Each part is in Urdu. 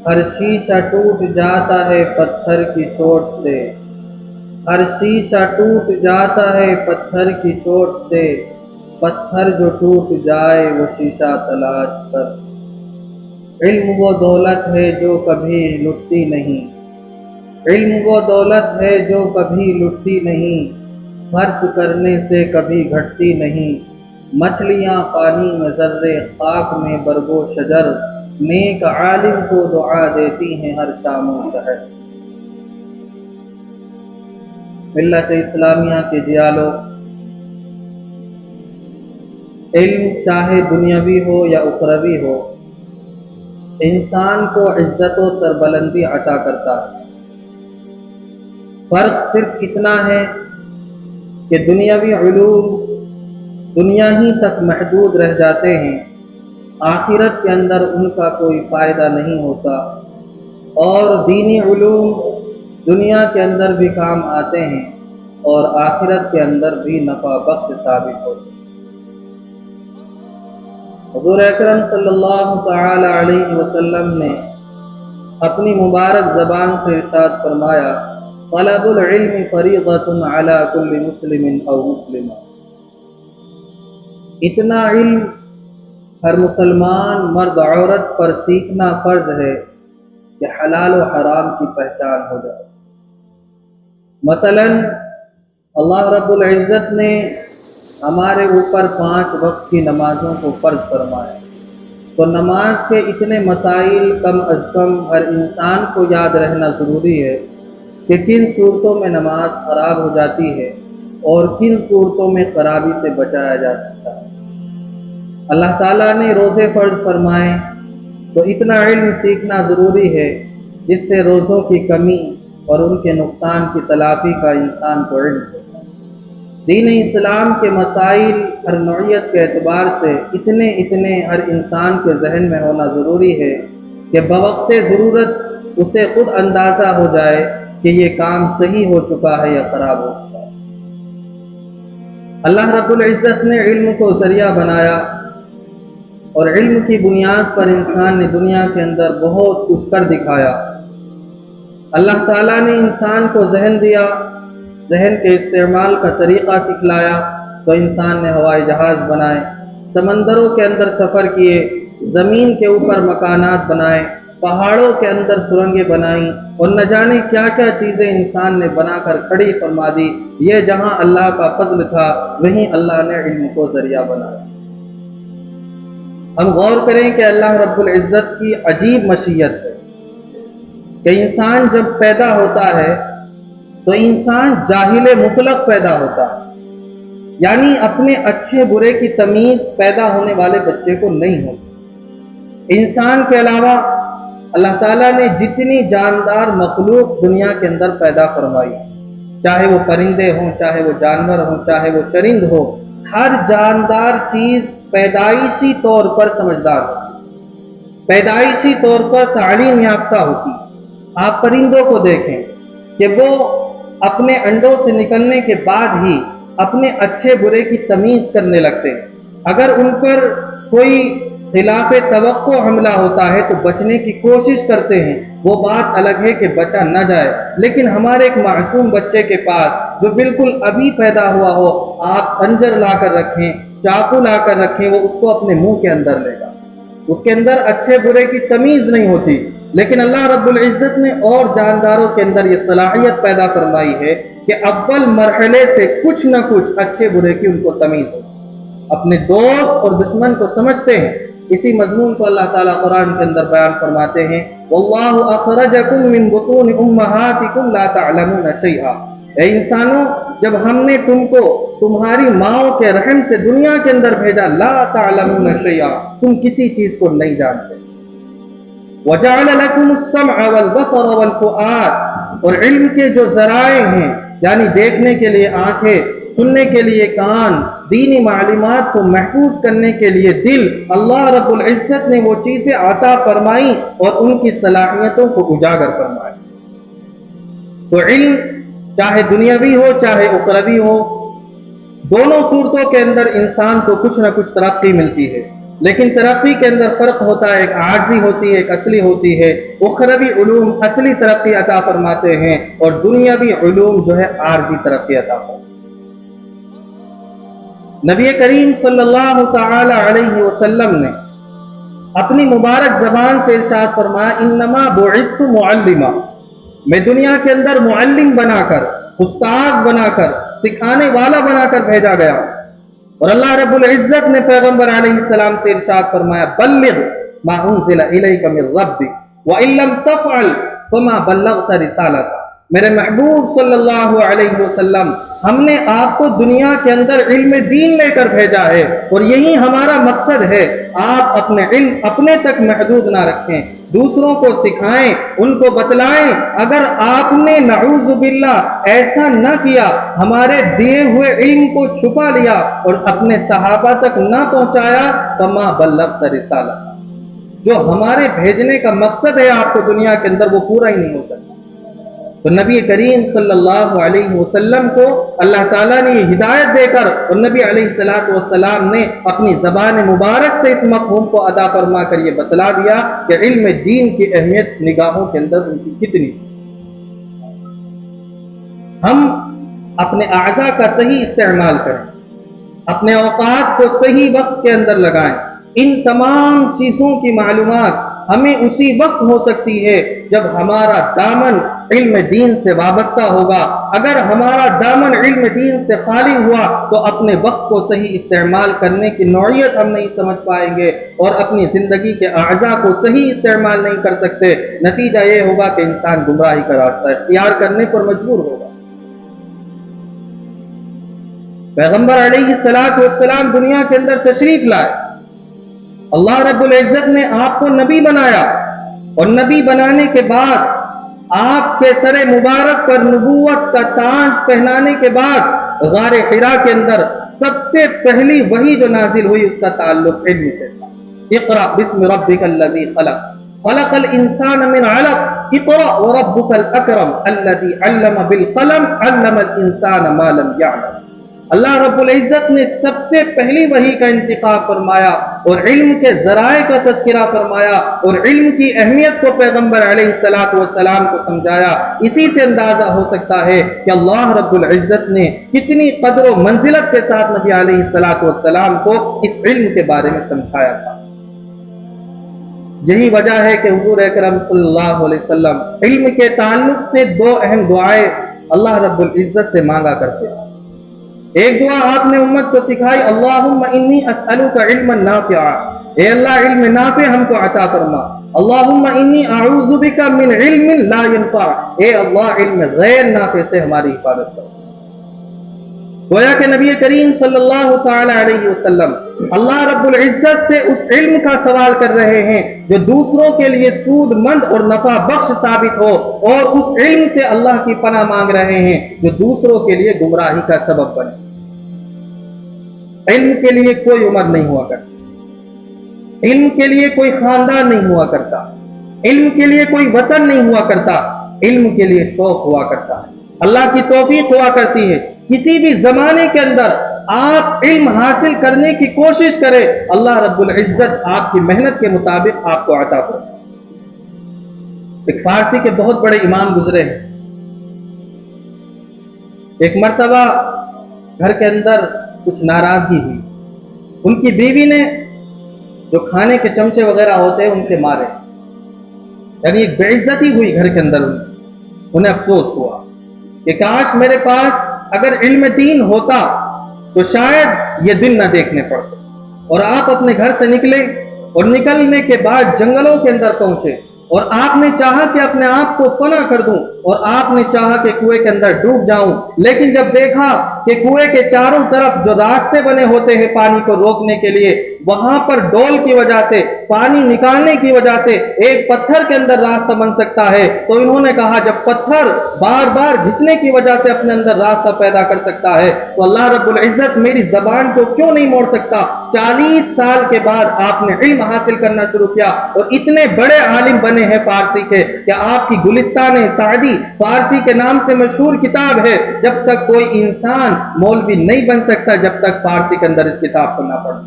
ہر شیشہ ٹوٹ جاتا ہے پتھر کی چوٹ سے، ہر شیشہ ٹوٹ جاتا ہے پتھر کی چوٹ سے، پتھر جو ٹوٹ جائے وہ شیشہ تلاش کر۔ علم وہ دولت ہے جو کبھی لٹتی نہیں، علم وہ دولت ہے جو کبھی لٹتی نہیں، خرچ کرنے سے کبھی گھٹتی نہیں۔ مچھلیاں پانی میں ذرے، خاک میں برگ و شجر، نیک عالم کو دعا دیتی ہیں ہر شام و سحر۔ ملت اسلامیہ کے جیالو، علم چاہے دنیاوی ہو یا اخروی ہو، انسان کو عزت و سربلندی عطا کرتا ہے۔ فرق صرف اتنا ہے کہ دنیاوی علوم دنیا ہی تک محدود رہ جاتے ہیں، آخرت کے اندر ان کا کوئی فائدہ نہیں ہوتا، اور دینی علوم دنیا کے اندر بھی کام آتے ہیں اور آخرت کے اندر بھی نفع بخش ثابت ہوتے ہیں۔ حضور اکرم صلی اللہ تعالی علیہ وسلم نے اپنی مبارک زبان سے ارشاد فرمایا، طلب العلم فریضۃ علی کل مسلم او مسلمہ۔ اتنا علم ہر مسلمان مرد عورت پر سیکھنا فرض ہے کہ حلال و حرام کی پہچان ہو جائے۔ مثلا اللہ رب العزت نے ہمارے اوپر 5 وقت کی نمازوں کو فرض فرمایا، تو نماز کے اتنے مسائل کم از کم ہر انسان کو یاد رہنا ضروری ہے کہ کن صورتوں میں نماز خراب ہو جاتی ہے اور کن صورتوں میں خرابی سے بچایا جا سکتا ہے۔ اللہ تعالیٰ نے روزے فرض فرمائے تو اتنا علم سیکھنا ضروری ہے جس سے روزوں کی کمی اور ان کے نقصان کی تلافی کا انسان کو علم ہو۔ دین اسلام کے مسائل ہر نوعیت کے اعتبار سے اتنے ہر انسان کے ذہن میں ہونا ضروری ہے کہ بوقت ضرورت اسے خود اندازہ ہو جائے کہ یہ کام صحیح ہو چکا ہے یا خراب ہو چکا ہے۔ اللہ رب العزت نے علم کو ذریعہ بنایا، اور علم کی بنیاد پر انسان نے دنیا کے اندر بہت کچھ کر دکھایا۔ اللہ تعالیٰ نے انسان کو ذہن دیا، ذہن کے استعمال کا طریقہ سکھلایا، تو انسان نے ہوائی جہاز بنائے، سمندروں کے اندر سفر کیے، زمین کے اوپر مکانات بنائے، پہاڑوں کے اندر سرنگیں بنائیں، اور نہ جانے کیا کیا چیزیں انسان نے بنا کر کھڑی فرما دی۔ یہ جہاں اللہ کا فضل تھا وہیں اللہ نے علم کو ذریعہ بنایا۔ ہم غور کریں کہ اللہ رب العزت کی عجیب مشیت ہے کہ انسان جب پیدا ہوتا ہے تو انسان جاہل مطلق پیدا ہوتا ہے، یعنی اپنے اچھے برے کی تمیز پیدا ہونے والے بچے کو نہیں ہوتی۔ انسان کے علاوہ اللہ تعالیٰ نے جتنی جاندار مخلوق دنیا کے اندر پیدا فرمائی، چاہے وہ پرندے ہوں، چاہے وہ جانور ہوں، چاہے وہ چرند ہو، ہر جاندار چیز پیدائشی طور پر سمجھدار ہوتی، پیدائشی طور پر تعلیم یافتہ ہوتی۔ آپ پرندوں کو دیکھیں کہ وہ اپنے انڈوں سے نکلنے کے بعد ہی اپنے اچھے برے کی تمیز کرنے لگتے ہیں۔ اگر ان پر کوئی خلاف توقع حملہ ہوتا ہے تو بچنے کی کوشش کرتے ہیں، وہ بات الگ ہے کہ بچا نہ جائے، لیکن ہمارے ایک معصوم بچے کے پاس جو بالکل ابھی پیدا ہوا ہو، آپ خنجر لا کر رکھیں، چاقو لا کر رکھیں، وہ اس کو اپنے منہ کے اندر لے گا۔ اس کے اندر اچھے برے کی تمیز نہیں ہوتی، لیکن اللہ رب العزت نے اور جانداروں کے اندر یہ صلاحیت پیدا فرمائی ہے کہ اول مرحلے سے کچھ نہ کچھ اچھے برے کی ان کو تمیز ہو، اپنے دوست اور دشمن کو سمجھتے ہیں۔ اسی مضمون کو اللہ تعالیٰ قرآن کے اندر بیان فرماتے ہیں، وَاللَّهُ أَخْرَجَكُم مِّن بُطُونِ أُمَّهَاتِكُمْ لَا تَعْلَمُونَ شَيْئًا۔ اے انسانوں، جب ہم نے تم کو تمہاری ماؤں کے رحم سے دنیا کے اندر بھیجا، لا تعلمون شیئا، تم کسی چیز کو نہیں جانتے۔ وَجَعَلَ لَكُمُ السَّمْعَ وَالْبَصَرَ وَالْفُؤَادَ، اور علم کے جو ذرائع ہیں، یعنی دیکھنے کے لیے آنکھیں، سننے کے لیے کان، دینی معلومات کو محفوظ کرنے کے لیے دل، اللہ رب العزت نے وہ چیزیں عطا فرمائی اور ان کی صلاحیتوں کو اجاگر فرمایا۔ تو علم چاہے دنیاوی ہو چاہے اخروی ہو، دونوں صورتوں کے اندر انسان کو کچھ نہ کچھ ترقی ملتی ہے، لیکن ترقی کے اندر فرق ہوتا ہے، ایک عارضی ہوتی ہے، ایک اصلی ہوتی ہے۔ اخروی علوم اصلی ترقی عطا فرماتے ہیں اور دنیاوی علوم جو ہے عارضی ترقی عطا فرماتے ہیں۔ نبی کریم صلی اللہ تعالی علیہ وسلم نے اپنی مبارک زبان سے ارشاد فرمایا، انما بعثت معلما، میں دنیا کے اندر معلم بنا کر، استاد بنا کر، سکھانے والا بنا کر بھیجا گیا۔ اور اللہ رب العزت نے پیغمبر علیہ السلام سے ارشاد فرمایا، بلغ ما انزل الیک من ربک وان لم تفعل فما بلغت رسالتہ۔ میرے محبوب صلی اللہ علیہ وسلم، ہم نے آپ کو دنیا کے اندر علم دین لے کر بھیجا ہے اور یہی ہمارا مقصد ہے۔ آپ اپنے علم اپنے تک محدود نہ رکھیں، دوسروں کو سکھائیں، ان کو بتلائیں۔ اگر آپ نے نعوذ باللہ ایسا نہ کیا، ہمارے دیے ہوئے علم کو چھپا لیا اور اپنے صحابہ تک نہ پہنچایا، فما بلغت رسالہ، جو ہمارے بھیجنے کا مقصد ہے آپ کو دنیا کے اندر، وہ پورا ہی نہیں ہو سکتا۔ تو نبی کریم صلی اللہ علیہ وسلم کو اللہ تعالیٰ نے یہ ہدایت دے کر اور نبی علیہ السلام نے اپنی زبان مبارک سے اس مفہوم کو ادا فرما کر یہ بتلا دیا کہ علم دین کی اہمیت نگاہوں کے اندر ان کی کتنی۔ ہم اپنے اعضاء کا صحیح استعمال کریں، اپنے اوقات کو صحیح وقت کے اندر لگائیں۔ ان تمام چیزوں کی معلومات ہمیں اسی وقت ہو سکتی ہے جب ہمارا دامن علم دین سے وابستہ ہوگا۔ اگر ہمارا دامن علم دین سے خالی ہوا تو اپنے وقت کو صحیح استعمال کرنے کی نوعیت ہم نہیں سمجھ پائیں گے اور اپنی زندگی کے اعضاء کو صحیح استعمال نہیں کر سکتے۔ نتیجہ یہ ہوگا کہ انسان گمراہی کا راستہ اختیار کرنے پر مجبور ہوگا۔ پیغمبر علیہ السلام دنیا کے اندر تشریف لائے، اللہ رب العزت نے آپ کو نبی بنایا اور نبی بنانے کے بعد آپ کے سر مبارک پر نبوت کا تاج پہنانے کے بعد غار حرا کے اندر سب سے پہلی وحی جو نازل ہوئی اس کا تعلق علم سے تھا۔ اقرأ بسم ربک الذی خلق خلق الانسان من علق اقرأ وربک الاکرم الذی علم بالقلم علم الانسان ما لم یعلم۔ اللہ رب العزت نے سب سے پہلی وحی کا انتخاب فرمایا اور علم کے ذرائع کا تذکرہ فرمایا اور علم کی اہمیت کو پیغمبر علیہ السلام کو سمجھایا۔ اسی سے اندازہ ہو سکتا ہے کہ اللہ رب العزت نے کتنی قدر و منزلت کے ساتھ نبی علیہ السلام کو اس علم کے بارے میں سمجھایا تھا۔ یہی وجہ ہے کہ حضور اکرم صلی اللہ علیہ وسلم علم کے تعلق سے دو اہم دعائیں اللہ رب العزت سے مانگا کرتے ہیں۔ ایک دعا آپ نے امت کو سکھائی، اللہم انی اسألک علما نافعا، اے اللہ علم نافع ہم کو عطا فرما۔ اللہم انی اعوذ بک من علم لا ينفع، اے اللہ علم غیر نافع سے ہماری حفاظت کرو۔ گویا کہ نبی کریم صلی اللہ تعالی علیہ وسلم اللہ رب العزت سے اس علم کا سوال کر رہے ہیں جو دوسروں کے لیے سود مند اور نفع بخش ثابت ہو، اور اس علم سے اللہ کی پناہ مانگ رہے ہیں جو دوسروں کے لیے گمراہی کا سبب بنے۔ علم کے لیے کوئی عمر نہیں ہوا کرتی، علم کے لیے کوئی خاندان نہیں ہوا کرتا، علم کے لیے کوئی وطن نہیں ہوا کرتا، علم کے لیے شوق ہوا کرتا ہے، اللہ کی توفیق ہوا کرتی ہے۔ کسی بھی زمانے کے اندر آپ علم حاصل کرنے کی کوشش کریں، اللہ رب العزت آپ کی محنت کے مطابق آپ کو عطا فرمائے۔ ایک فارسی کے بہت بڑے امام گزرے ہیں، ایک مرتبہ گھر کے اندر کچھ ناراضگی ہوئی، ان کی بیوی نے جو کھانے کے چمچے وغیرہ ہوتے ہیں ان کے مارے، یعنی ایک بے عزتی ہوئی گھر کے اندر۔ انہیں افسوس ہوا کہ کاش میرے پاس اگر علم دین ہوتا تو شاید یہ دن نہ دیکھنے پڑتے۔ اور آپ اپنے گھر سے نکلے اور نکلنے کے بعد جنگلوں کے اندر پہنچے اور آپ نے چاہا کہ اپنے آپ کو فنا کر دوں اور آپ نے چاہا کہ کنویں کے اندر ڈوب جاؤں، لیکن جب دیکھا کہ کنویں کے چاروں طرف جو راستے بنے ہوتے ہیں پانی کو روکنے کے لیے، وہاں پر ڈول کی وجہ سے، پانی نکالنے کی وجہ سے ایک پتھر کے اندر راستہ بن سکتا ہے، تو انہوں نے کہا جب پتھر بار بار گھسنے کی وجہ سے اپنے اندر راستہ پیدا کر سکتا ہے تو اللہ رب العزت میری زبان کو کیوں نہیں موڑ سکتا۔ 40 سال کے بعد آپ نے علم حاصل کرنا شروع کیا اور اتنے بڑے عالم بنے ہیں فارسی کے کہ آپ کی گلستان سعدی فارسی کے نام سے مشہور کتاب ہے۔ جب تک کوئی انسان مولوی نہیں بن سکتا جب تک فارسی کے اندر اس کتاب کو نہ پڑھے۔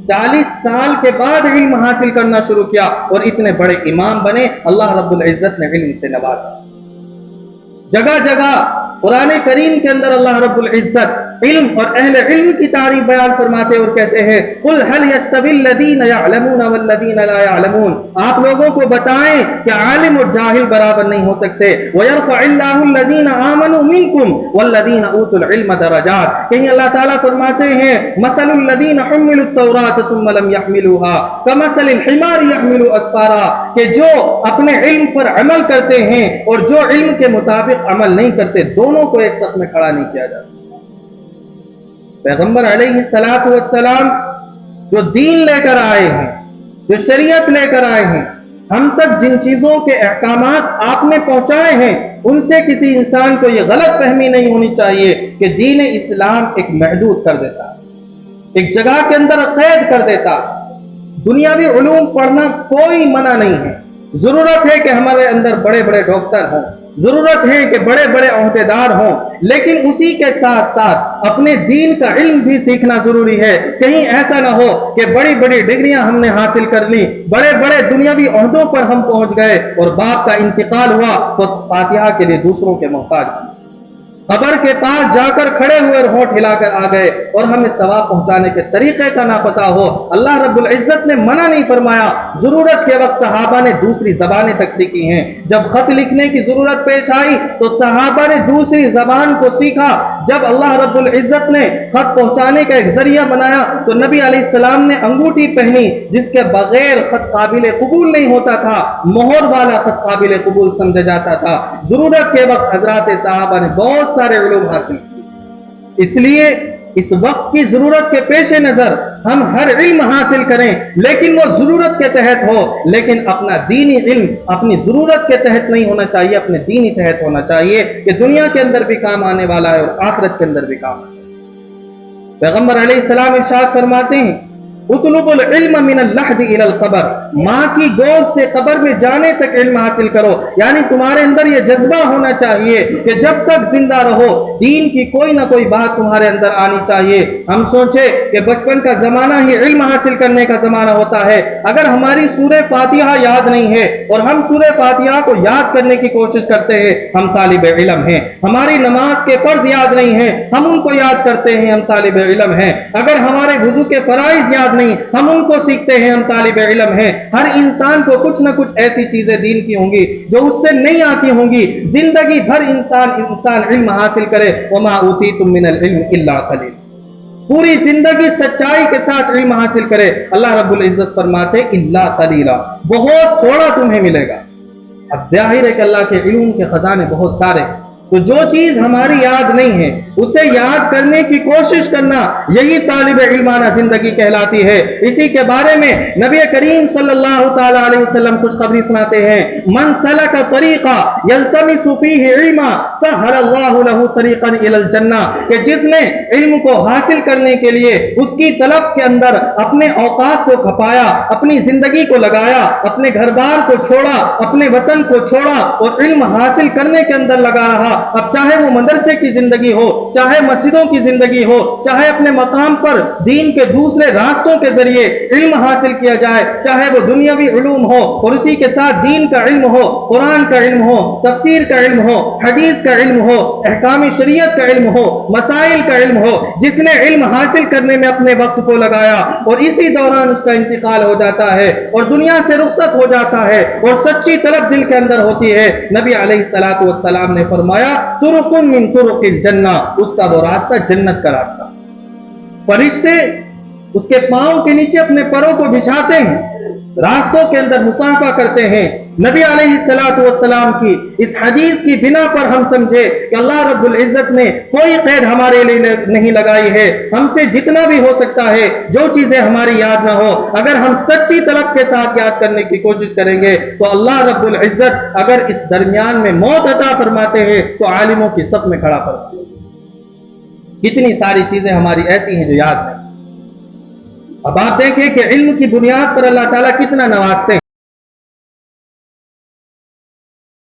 40 سال کے بعد علم حاصل کرنا شروع کیا اور اتنے بڑے امام بنے. اللہ رب العزت نے علم سے نوازا. جگہ جگہ قرآن کریم کے اندر اللہ رب العزت علم اور اہل علم کی تعریف بیان فرماتے اور کہتے ہیں قل هل يستوي الذين يعلمون والذين لا يعلمون. آپ لوگوں کو بتائیں کہ عالم اور جاہل برابر نہیں ہو سکتے. ويرفع الله الذين آمنوا منكم والذين اوتوا العلم درجات. کہیں اللہ تعالیٰ فرماتے ہیں مثل الذين حملوا التوراة ثم لم يحملوها كمثل الحمار يحمل اسفارا. کہ جو اپنے علم پر عمل کرتے ہیں اور جو علم کے مطابق عمل نہیں کرتے دونوں کو ایک صف میں کھڑا نہیں کیا جا سکتا. پیغمبر علیہ السلام جو دین لے کر آئے ہیں, جو شریعت لے کر آئے ہیں, ہم تک جن چیزوں کے احکامات آپ نے پہنچائے ہیں ان سے کسی انسان کو یہ غلط فہمی نہیں ہونی چاہیے کہ دین اسلام ایک محدود کر دیتا, ایک جگہ کے اندر قید کر دیتا. دنیاوی علوم پڑھنا کوئی منع نہیں ہے. ضرورت ہے کہ ہمارے اندر بڑے بڑے ڈاکٹر ہوں, ضرورت ہے کہ بڑے بڑے عہدیدار ہوں, لیکن اسی کے ساتھ ساتھ اپنے دین کا علم بھی سیکھنا ضروری ہے. کہیں ایسا نہ ہو کہ بڑی بڑی ڈگریاں ہم نے حاصل کر لی, بڑے بڑے دنیاوی عہدوں پر ہم پہنچ گئے اور باپ کا انتقال ہوا تو فاتحہ کے لیے دوسروں کے محتاج, قبر کے پاس جا کر کھڑے ہوئے اور ہونٹ ہلا کر آ گئے اور ہمیں ثواب پہنچانے کے طریقے کا نہ پتا ہو. اللہ رب العزت نے منع نہیں فرمایا. ضرورت کے وقت صحابہ نے دوسری زبانیں تک سیکھی ہیں. جب خط لکھنے کی ضرورت پیش آئی تو صحابہ نے دوسری زبان کو سیکھا. جب اللہ رب العزت نے خط پہنچانے کا ایک ذریعہ بنایا تو نبی علیہ السلام نے انگوٹھی پہنی جس کے بغیر خط قابل قبول نہیں ہوتا تھا, مہر والا خط قابل قبول سمجھا جاتا تھا. ضرورت کے وقت حضرات صحابہ نے بہت سارے علوم حاصل کی. اس لیے اس وقت کی ضرورت کے پیش نظر ہم ہر علم حاصل کریں, لیکن وہ ضرورت کے تحت ہو. لیکن اپنا دینی علم اپنی ضرورت کے تحت نہیں ہونا چاہیے, اپنے دینی تحت ہونا چاہیے کہ دنیا کے اندر بھی کام آنے والا ہے اور آخرت کے اندر بھی کام آنے والا ہے. پیغمبر علیہ السلام ارشاد فرماتے ہیں اطلب العلم من اللحد الى القبر. ماں کی گود سے قبر میں جانے تک علم حاصل کرو. یعنی تمہارے اندر یہ جذبہ ہونا چاہیے کہ جب تک زندہ رہو دین کی کوئی نہ کوئی بات تمہارے اندر آنی چاہیے. ہم سوچے کہ بچپن کا زمانہ ہی علم حاصل کرنے کا زمانہ ہوتا ہے. اگر ہماری سورہ فاتحہ یاد نہیں ہے اور ہم سورہ فاتحہ کو یاد کرنے کی کوشش کرتے ہیں ہم طالب علم ہیں. ہماری نماز کے فرض یاد نہیں ہیں, ہم ان کو یاد کرتے ہیں, ہم طالب علم ہیں. اگر ہمارے وضو کے فرائض یاد نہیں, ہم ان کو سیکھتے ہیں, ہم طالب علم ہیں. ہر انسان کو کچھ نہ کچھ ایسی چیزیں دین کی ہوں گی جو اس سے نہیں آتی ہوں گی. زندگی بھر انسان علم حاصل کرے. وما اوتیتم من العلم الا قلیل. پوری زندگی سچائی کے ساتھ علم حاصل کرے. اللہ رب العزت فرماتے الا قلیلا, بہت تھوڑا تمہیں ملے گا. اب ظاہر ہے کہ اللہ کے علم کے خزانے بہت سارے, تو جو چیز ہماری یاد نہیں ہے اسے یاد کرنے کی کوشش کرنا یہی طالب علمانہ زندگی کہلاتی ہے. اسی کے بارے میں نبی کریم صلی اللہ تعالی علیہ وسلم خوشخبری سناتے ہیں من سلک طریقا یلتمس فیہ علما سہل اللہ لہ طریقا الی الجنہ. کہ جس نے علم کو حاصل کرنے کے لیے اس کی طلب کے اندر اپنے اوقات کو کھپایا, اپنی زندگی کو لگایا, اپنے گھر بار کو چھوڑا, اپنے وطن کو چھوڑا اور علم حاصل کرنے کے اندر لگا رہا. اب چاہے وہ مدرسے کی زندگی ہو, چاہے مسجدوں کی زندگی ہو, چاہے اپنے مقام پر دین کے دوسرے راستوں کے ذریعے علم حاصل کیا جائے, چاہے وہ دنیاوی علوم ہو اور اسی کے ساتھ دین کا علم ہو, قرآن کا علم ہو, تفسیر کا علم ہو, حدیث کا علم ہو, احکام شریعت کا علم ہو, مسائل کا علم ہو. جس نے علم حاصل کرنے میں اپنے وقت کو لگایا اور اسی دوران اس کا انتقال ہو جاتا ہے اور دنیا سے رخصت ہو جاتا ہے اور سچی طلب دل کے اندر ہوتی ہے, نبی علیہ السلام نے فرمایا طرق من طرق الجنہ, اس کا وہ راستہ جنت کا راستہ. فرشتے اس کے پاؤں کے نیچے اپنے پروں کو بچھاتے ہیں, راستوں کے اندر مصافحہ کرتے ہیں. نبی علیہ السلام کی اس حدیث کی بنا پر ہم سمجھے کہ اللہ رب العزت نے کوئی قید ہمارے لیے نہیں لگائی ہے. ہم سے جتنا بھی ہو سکتا ہے جو چیزیں ہماری یاد نہ ہو, اگر ہم سچی طلب کے ساتھ یاد کرنے کی کوشش کریں گے تو اللہ رب العزت اگر اس درمیان میں موت عطا فرماتے ہیں تو عالموں کی صف میں کھڑا فرماتے ہیں. کتنی ساری چیزیں ہماری ایسی ہیں جو یاد نہیں. اب آپ دیکھیں کہ علم کی بنیاد پر اللہ تعالیٰ کتنا نوازتے ہیں.